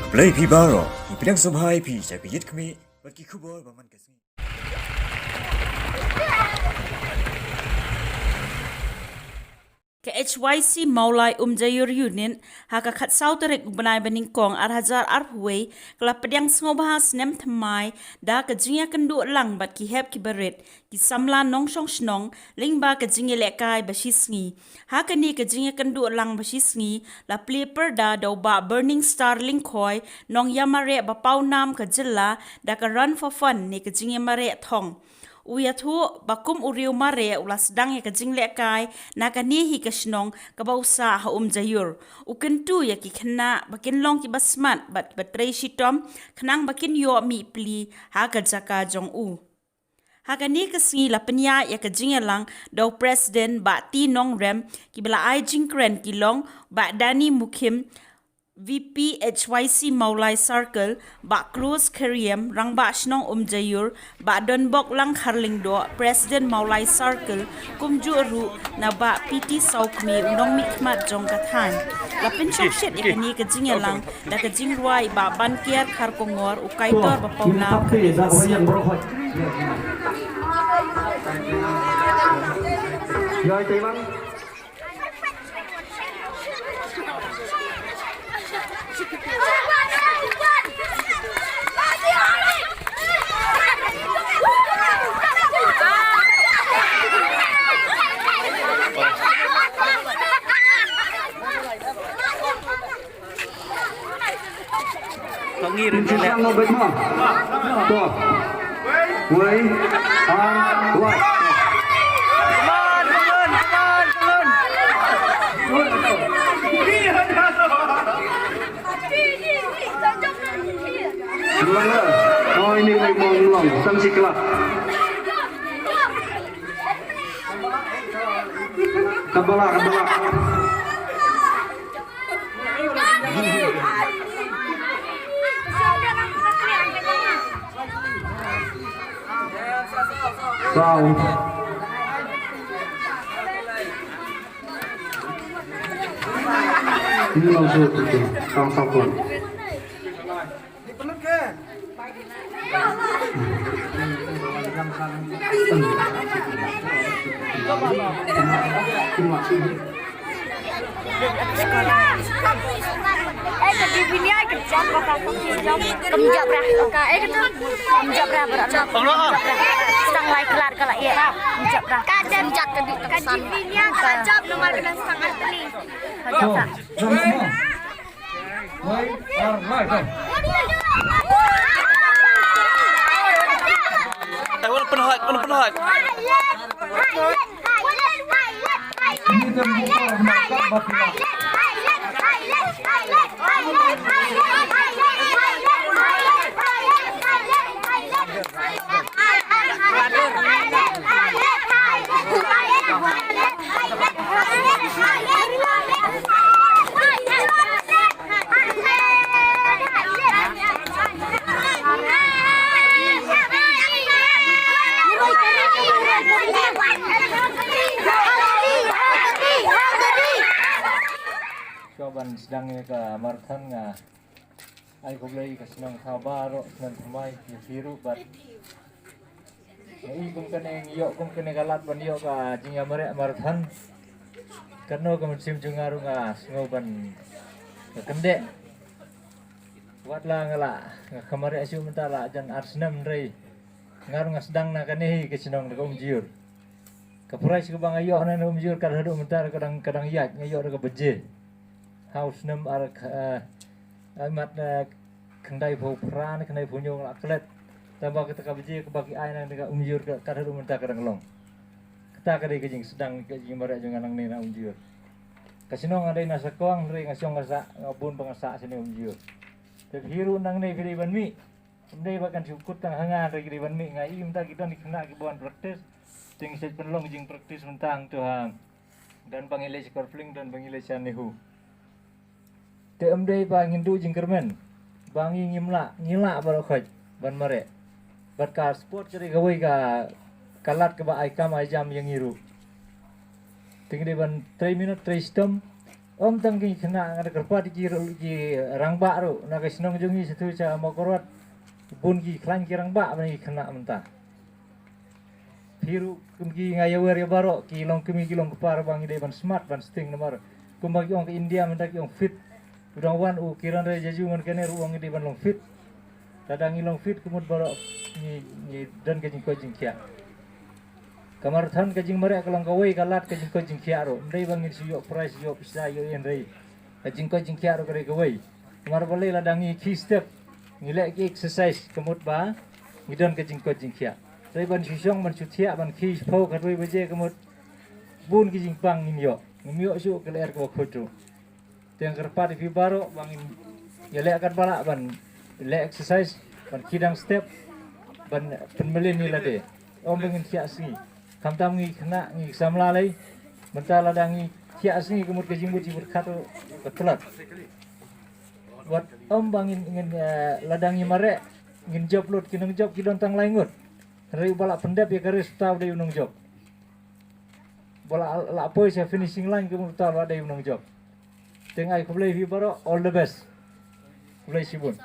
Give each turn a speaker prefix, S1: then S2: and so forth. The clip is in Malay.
S1: Play Pibaro, Ipinang Subhai Pi, Sapiyit Kami, Bakikubo, Baman Kasi.
S2: Ke HYC Maulai Jayur Union haka khat sauterek banai baning kong arhajar arhuwe kala pediang bahas nem thamai da ka jingya kendu lang bat ki hep ki baret ki samla nong shong shnong lingba ka jingye lekai bashisngi haka ni ka jingya kendu lang bashisngi la pleper da do ba burning star lingkhoi nong yamare ba paunam ka jilla da ka run for fun ni ka jingye mare thong Uyathu bakum uriu mare ulas dang ya kajing lekai nakani hi kasnong kabausa ha jayur ukentu ya ki khna bakin long ki basmat bat batrei shitom khnang bakin yo mi pli ha ka jaka jong u Hakani kasi lapanya ya kajing lang daw president ba ti nong rem ki bala ai jingkren ki long ba dani mukim VP HYC Maulai Circle ba Cruz Kariem rang ba shnong jayur ba donbok lang harling do President Maulai Circle kumju ru na ba PT Saukmi unong mikmat jong kathan lapin chok shit ikani ka jingelang da ka jingruai ba bankiar khar kongor ukaitor ba pauna
S3: Rồi chị Văn
S4: Pangirin
S3: Chị
S4: sila.
S3: Văn ngồi bên mò Tuh Quay Quay Luang lah. Oh ini baik mau luang. Samsi kelak. Kabala. Wow. Ini langsung itu. Sang pun.
S5: Stang lai kelar kala iya. Menjak berah. Kadang jak ke divinia kajab nomor kena stang arteli.
S4: Penuh.
S6: Coban sedangnya ke marathon nga ay kublay kasinang kabaro nan thamay biru bat ay kum kaneng yo kum kaneng galat ban yo ka jinga mare marathon kano kamusim jungaru nga ngoban kende wat la ngala kamare asu mentala jan arsnam rei ngaru nga sedang na kanehi kasinang ka jiur kapurai sikabang ayo na jiur kadhadu mentar kadang yak ngayo ka beje house nam ar amat kendai bau peran kendai punyong aklet tambah kita kabiji kebagi air nang dekat umjur kada rumah tak kadang long kita kada kejing sedang kejing mara jangan nang nena umjur kasinong ada nasa koang re ngasong ngasa ngabun pangasa sini umjur tapi hiru nang ne kiri banmi umdai bahkan cukut tang hanga re kiri banmi ngai imta kita ni kena kibuan praktis ting set penlong jing praktis mentang tuhan dan pangilai skorfling dan pangilai sanehu TMD pa ngindu jingkermen bangi ngila para khoj ban mare bat ka sport ceri gawai ka kalat ke ba ai kam ai jam yang iru tinggi ban 3 minit 3 stem Om tangki kena ada kerpa di rangba ro, nak senong jungi satu ca makorot bun ki klan ki rangba bani kena mentah. Piru kumki ngayawer ya baro ki long kumi ki long kepar bang ide ban smart ban sting nomor. Kumbagi ong ke India mendak ong fit. Udang wan kiran re jaju ngan kene ruang ide ban long fit. Kadang long fit kumut baro ni dan ke jingko jingkia. Kamar than ke jing mere kalong kawai kalat ke jingko jingkia ro. Ndai bangin si yo price yo pisa yo yen rei. Ke jingko jingkia ro kare kawai. Kamar bale ladangi key step. Ngilek ki exercise kumut ba ngidan ke jingko jingkia. Dari ban susong ban sutia ban key pau kadoi baje kumut bun ki jingpang ngimyo. Ngimyo su ke ler ko khotu. Tiang kerpa di baro bangin yelek akan bala ban le exercise ban kidang step ban penmelin ni lade. Om bangin kiasi. Kamtam ngi kena ngi samla lai mentala dangi kiasi kumut ke jingbu cibut kato ketelat. Buat om bangin ingin ladangi mare ingin job lot kinang job kidontang laingut. Dari bala pendep ya garis tahu dari unang job. Bala la poi saya finishing line kumut tahu dari unang job. Tengah aku play baro all the best. Play sibun.